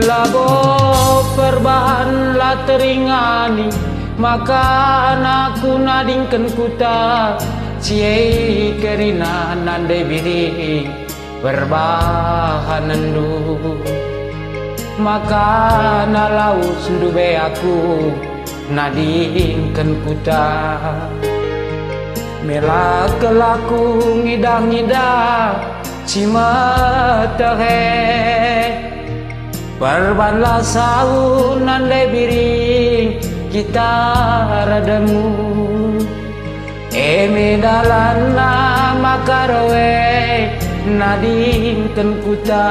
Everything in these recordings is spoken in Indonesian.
labo perbahan la teringani maka anakku nadingken kuta ciai kerina nande biri perbahan nendu maka nalaus ndube aku nadingken kuta mela kelaku ngidang-ngidang cimatahe perbanlah saun nande biring kita radamu medalana makarowe nadingken kuta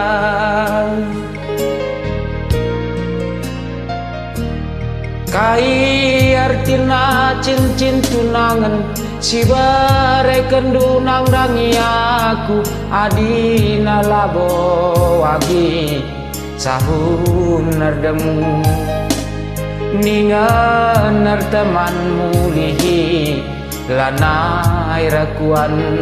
kai artina cincin tunangan si bare kendunang dangi aku adina labo wagi sahun nardemu ningan nartemanmu lihi lanai rakuan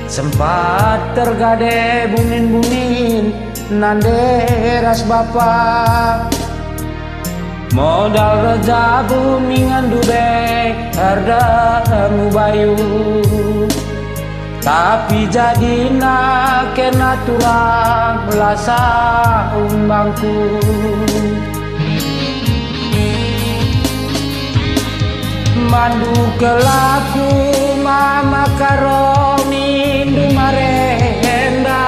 sempat tergade bunin-bunin nande ras bapak modal rejabu ningan dubek hardamu bayu tapi jadina kena turang lasa umbangku mandu kelaku mama karomi dumarenda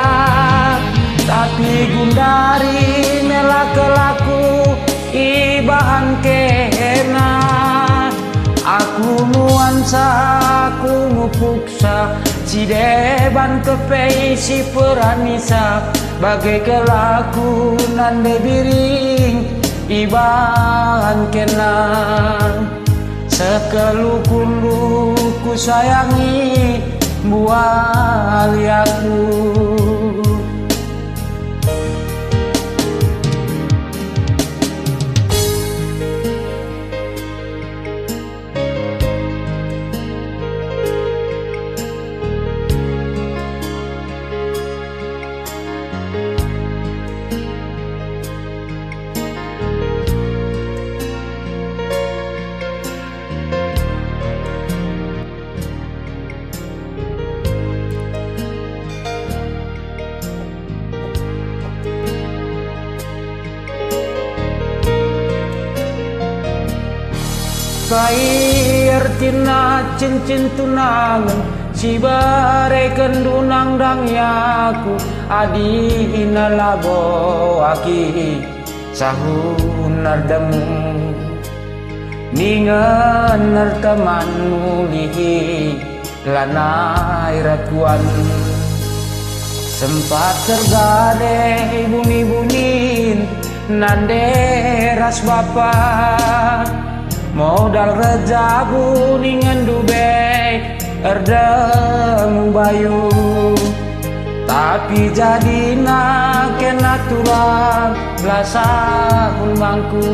tapi gundari mela kelaku ibahan kena aku nuansa aku ngupuksa si deban kepei si peranisa bagai kelaku nande biring ibahan kena sekelukulu ku sayangi buali aku kai artina cincin tunangan si bare kendunang dangi aku adina labo aki sahun nardemu ningan nartemanmu lihi lanai rakuan sempat tergade buni-bunin nande ras bapak modal rejabu ningan dubek erdemu bayu tapi jadina kena turang belasa umbangku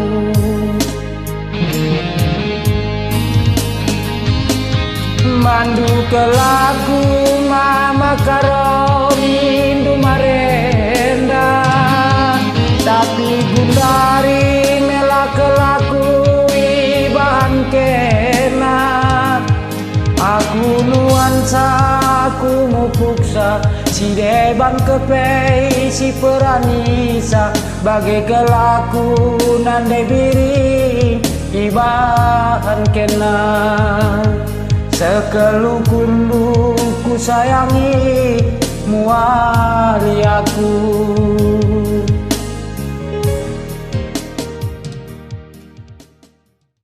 mandu kelaku mama karomi dumarenda tapi gundari mela kelaku kena aku nuansa aku mupuksa si deban kepei si peranisa bagai kelaku nande biring ibahan kena sekelukulu ku sayangi muali aku